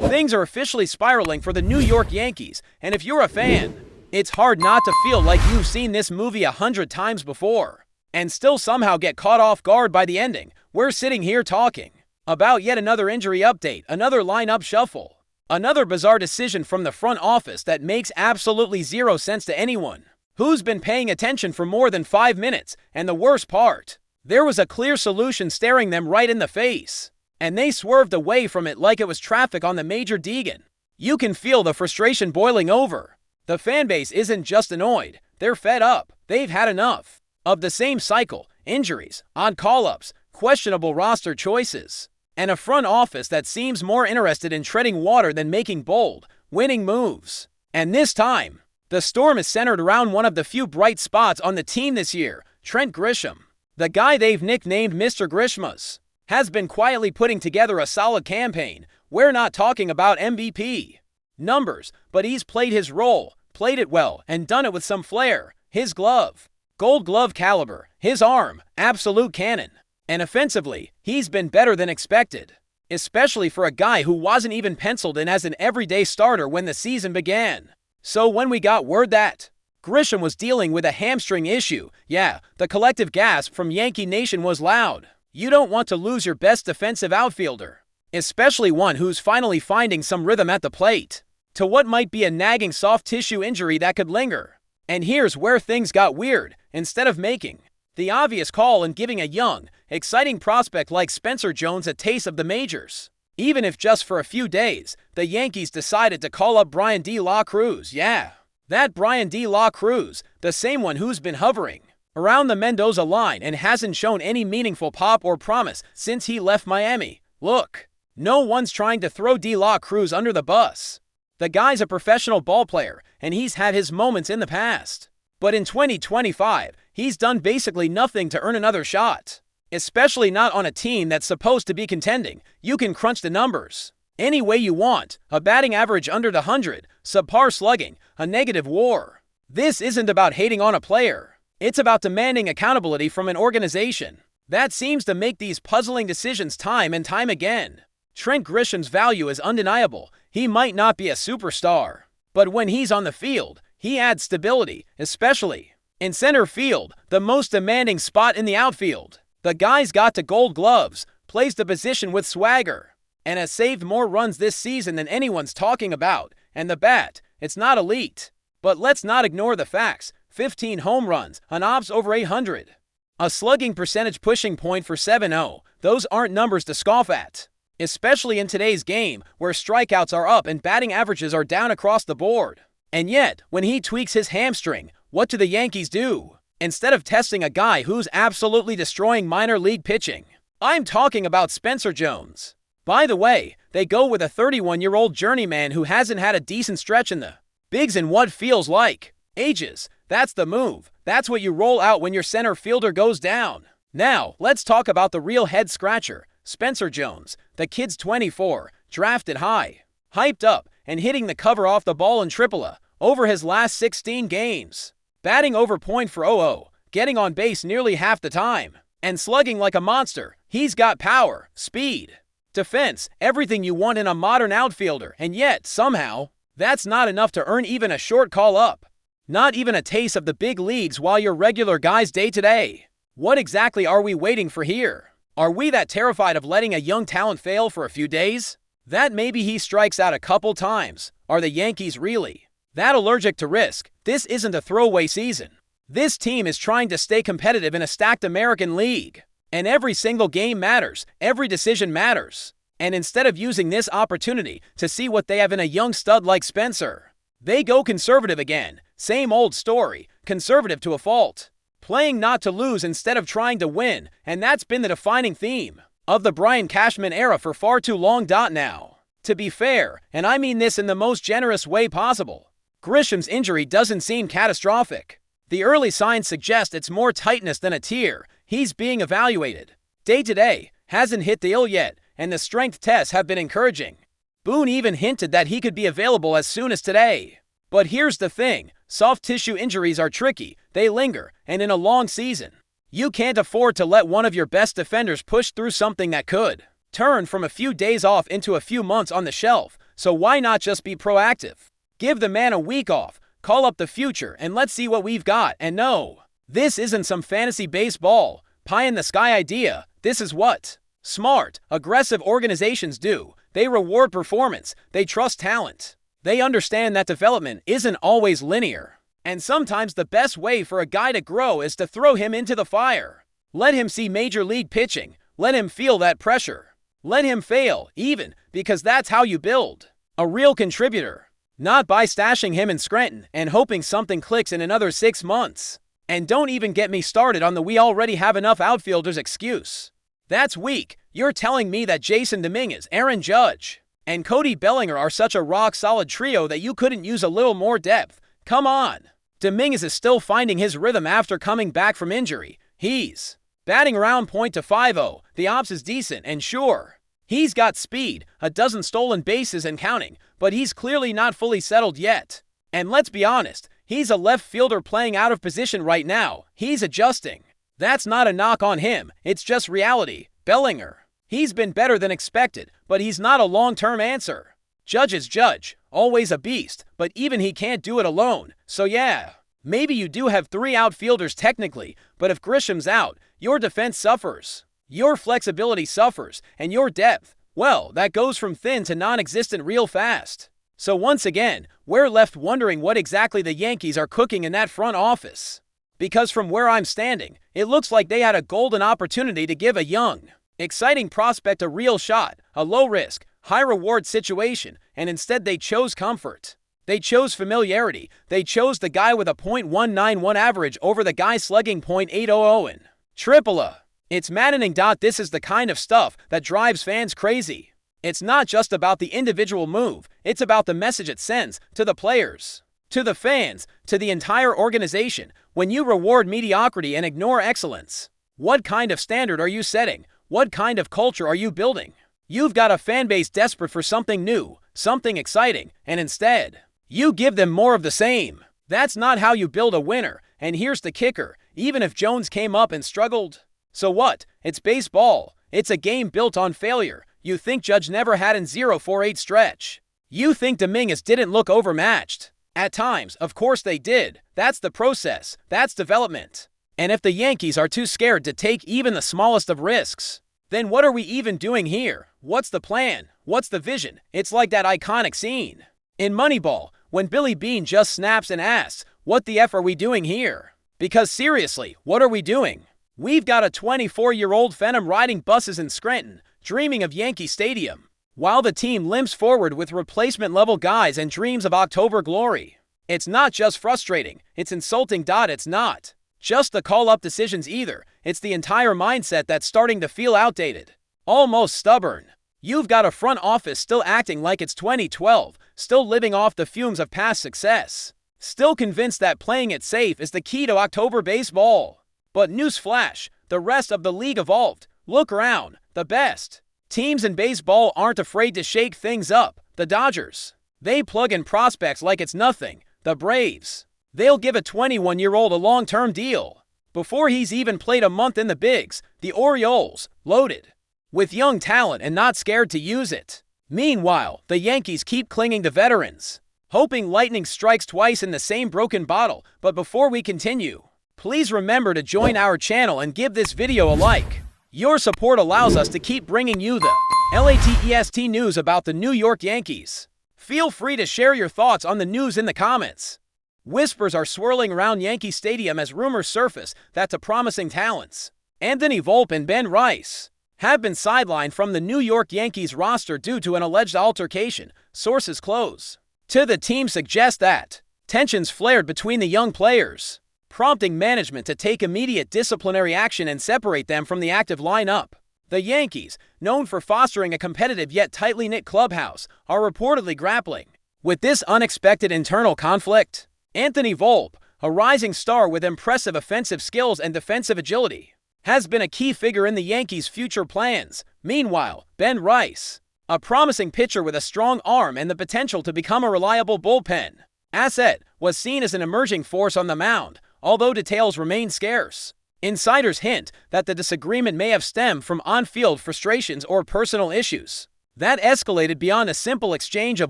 Things are officially spiraling for the New York Yankees, and if you're a fan, it's hard not to feel like you've seen this movie 100 times before, and still somehow get caught off guard by the ending. We're sitting here talking about yet another injury update, another lineup shuffle, another bizarre decision from the front office that makes absolutely zero sense to anyone who's been paying attention for more than 5 minutes, and the worst part, there was a clear solution staring them right in the face, and they swerved away from it like it was traffic on the Major Deegan. You can feel the frustration boiling over. The fanbase isn't just annoyed, they're fed up. They've had enough of the same cycle, injuries, odd call-ups, questionable roster choices, and a front office that seems more interested in treading water than making bold, winning moves. And this time, the storm is centered around one of the few bright spots on the team this year, Trent Grisham. The guy they've nicknamed Mr. Grishmas has been quietly putting together a solid campaign. We're not talking about MVP numbers, but he's played his role, played it well, and done it with some flair. His glove, Gold Glove caliber. His arm, absolute cannon. And offensively, he's been better than expected, especially for a guy who wasn't even penciled in as an everyday starter when the season began. So when we got word that Grisham was dealing with a hamstring issue, yeah, the collective gasp from Yankee Nation was loud. You don't want to lose your best defensive outfielder, especially one who's finally finding some rhythm at the plate, to what might be a nagging soft tissue injury that could linger. And here's where things got weird. Instead of making the obvious call and giving a young, exciting prospect like Spencer Jones a taste of the majors, even if just for a few days, the Yankees decided to call up Bryan De La Cruz. Yeah, that Bryan De La Cruz, the same one who's been hovering around the Mendoza line and hasn't shown any meaningful pop or promise since he left Miami. Look, no one's trying to throw De La Cruz under the bus. The guy's a professional ballplayer, and he's had his moments in the past. But in 2025, he's done basically nothing to earn another shot. Especially not on a team that's supposed to be contending. You can crunch the numbers any way you want. A batting average under the 100, subpar slugging, a negative WAR. This isn't about hating on a player. It's about demanding accountability from an organization that seems to make these puzzling decisions time and time again. Trent Grisham's value is undeniable. He might not be a superstar, but when he's on the field, he adds stability, especially in center field, the most demanding spot in the outfield. The guy's got to Gold Gloves, plays the position with swagger, and has saved more runs this season than anyone's talking about. And the bat, it's not elite, but let's not ignore the facts. 15 home runs, an OPS over 800, a slugging percentage pushing point for .70. Those aren't numbers to scoff at, especially in today's game where strikeouts are up and batting averages are down across the board. And yet, when he tweaks his hamstring, what do the Yankees do? Instead of testing a guy who's absolutely destroying minor league pitching, I'm talking about Spencer Jones. By the way, they go with a 31-year-old journeyman who hasn't had a decent stretch in the bigs in what feels like ages. That's the move. That's what you roll out when your center fielder goes down. Now, let's talk about the real head-scratcher, Spencer Jones. The kid's 24, drafted high, hyped up, and hitting the cover off the ball in AAA over his last 16 games. Batting over point for .00, getting on base nearly half the time, and slugging like a monster. He's got power, speed, defense, everything you want in a modern outfielder, and yet, somehow, that's not enough to earn even a short call-up. Not even a taste of the big leagues while you're regular guys day-to-day. What exactly are we waiting for here? Are we that terrified of letting a young talent fail for a few days? That maybe he strikes out a couple times. Are the Yankees really that allergic to risk? This isn't a throwaway season. This team is trying to stay competitive in a stacked American League. And every single game matters. Every decision matters. And instead of using this opportunity to see what they have in a young stud like Spencer, they go conservative again. Same old story. Conservative to a fault. Playing not to lose instead of trying to win. And that's been the defining theme of the Brian Cashman era for far too long. Now, to be fair, and I mean this in the most generous way possible, Grisham's injury doesn't seem catastrophic. The early signs suggest it's more tightness than a tear. He's being evaluated day-to-day, hasn't hit the ill yet, and the strength tests have been encouraging. Boone even hinted that he could be available as soon as today. But here's the thing, soft tissue injuries are tricky, they linger, and in a long season, you can't afford to let one of your best defenders push through something that could turn from a few days off into a few months on the shelf. So why not just be proactive? Give the man a week off, call up the future, and let's see what we've got. And no, this isn't some fantasy baseball, pie-in-the-sky idea. This is what smart, aggressive organizations do. They reward performance. They trust talent. They understand that development isn't always linear. And sometimes the best way for a guy to grow is to throw him into the fire. Let him see major league pitching. Let him feel that pressure. Let him fail, even, because that's how you build a real contributor. Not by stashing him in Scranton and hoping something clicks in another 6 months. And don't even get me started on the "we already have enough outfielders" excuse. That's weak. You're telling me that Jason Dominguez, Aaron Judge, and Cody Bellinger are such a rock-solid trio that you couldn't use a little more depth? Come on. Dominguez is still finding his rhythm after coming back from injury. He's batting around .250. The ops is decent, and sure, he's got speed, a dozen stolen bases and counting, but he's clearly not fully settled yet. And let's be honest, he's a left fielder playing out of position right now. He's adjusting. That's not a knock on him, it's just reality. Bellinger, he's been better than expected, but he's not a long-term answer. Judge is Judge, always a beast, but even he can't do it alone. So yeah, maybe you do have 3 outfielders technically, but if Grisham's out, your defense suffers, your flexibility suffers, and your depth, well, that goes from thin to non-existent real fast. So once again, we're left wondering what exactly the Yankees are cooking in that front office. Because from where I'm standing, it looks like they had a golden opportunity to give a young, exciting prospect a real shot, a low-risk, high-reward situation, and instead they chose comfort. They chose familiarity. They chose the guy with a .191 average over the guy slugging .800 in AAA. It's maddening. This is the kind of stuff that drives fans crazy. It's not just about the individual move, it's about the message it sends to the players, to the fans, to the entire organization. When you reward mediocrity and ignore excellence, what kind of standard are you setting? What kind of culture are you building? You've got a fan base desperate for something new, something exciting, and instead, you give them more of the same. That's not how you build a winner, and here's the kicker. Even if Jones came up and struggled, so what? It's baseball. It's a game built on failure. You think Judge never had an 0-4-8 stretch. You think Dominguez didn't look overmatched. At times, of course they did. That's the process. That's development. And if the Yankees are too scared to take even the smallest of risks, then what are we even doing here? What's the plan? What's the vision? It's like that iconic scene in Moneyball when Billy Beane just snaps and asks, "What the F are we doing here?" Because seriously, what are we doing? We've got a 24-year-old phenom riding buses in Scranton, dreaming of Yankee Stadium, while the team limps forward with replacement-level guys and dreams of October glory. It's not just frustrating, it's insulting. It's not just the call-up decisions either. It's the entire mindset that's starting to feel outdated, almost stubborn. You've got a front office still acting like it's 2012, still living off the fumes of past success, still convinced that playing it safe is the key to October baseball. But newsflash, the rest of the league evolved. Look around. The best teams in baseball aren't afraid to shake things up. The Dodgers, they plug in prospects like it's nothing. The Braves, they'll give a 21-year-old a long-term deal before he's even played a month in the bigs. The Orioles, loaded with young talent and not scared to use it. Meanwhile, the Yankees keep clinging to veterans, hoping lightning strikes twice in the same broken bottle. But before we continue, please remember to join our channel and give this video a like. Your support allows us to keep bringing you the latest news about the New York Yankees. Feel free to share your thoughts on the news in the comments. Whispers are swirling around Yankee Stadium as rumors surface that the promising talents, Anthony Volpe and Ben Rice, have been sidelined from the New York Yankees roster due to an alleged altercation. Sources close to the team suggest that tensions flared between the young players, prompting management to take immediate disciplinary action and separate them from the active lineup. The Yankees, known for fostering a competitive yet tightly knit clubhouse, are reportedly grappling with this unexpected internal conflict. Anthony Volpe, a rising star with impressive offensive skills and defensive agility, has been a key figure in the Yankees' future plans. Meanwhile, Ben Rice, a promising pitcher with a strong arm and the potential to become a reliable bullpen asset, was seen as an emerging force on the mound, although details remain scarce. Insiders hint that the disagreement may have stemmed from on-field frustrations or personal issues. that escalated beyond a simple exchange of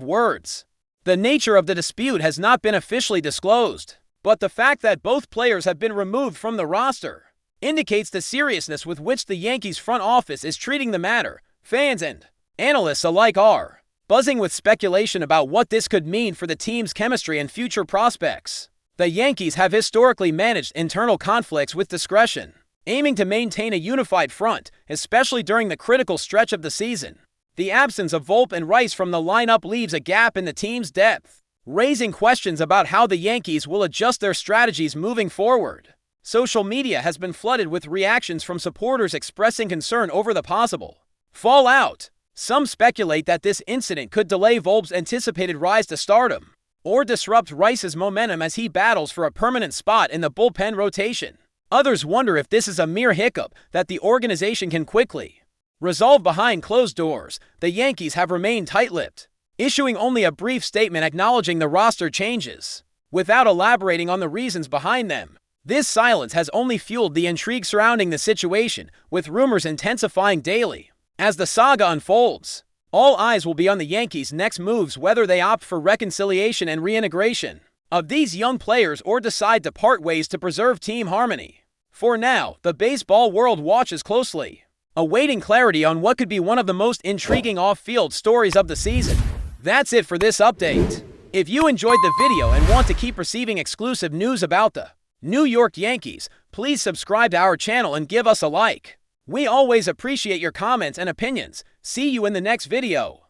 words. The nature of the dispute has not been officially disclosed, but the fact that both players have been removed from the roster indicates the seriousness with which the Yankees front office is treating the matter. Fans and analysts alike are buzzing with speculation about what this could mean for the team's chemistry and future prospects. The Yankees have historically managed internal conflicts with discretion, aiming to maintain a unified front, especially during the critical stretch of the season. The absence of VOLPE and Rice from the lineup leaves a gap in the team's depth, raising questions about how the Yankees will adjust their strategies moving forward. Social media has been flooded with reactions from supporters expressing concern over the possible fallout. Some speculate that this incident could delay VOLPE's anticipated rise to stardom, or disrupt Rice's momentum as he battles for a permanent spot in the bullpen rotation. Others wonder if this is a mere hiccup that the organization can quickly resolve behind closed doors. The Yankees have remained tight-lipped, issuing only a brief statement acknowledging the roster changes, without elaborating on the reasons behind them. This silence has only fueled the intrigue surrounding the situation, with rumors intensifying daily. As the saga unfolds, all eyes will be on the Yankees' next moves, whether they opt for reconciliation and reintegration of these young players or decide to part ways to preserve team harmony. For now, the baseball world watches closely, awaiting clarity on what could be one of the most intriguing off-field stories of the season. That's it for this update. If you enjoyed the video and want to keep receiving exclusive news about the New York Yankees, please subscribe to our channel and give us a like. We always appreciate your comments and opinions. See you in the next video.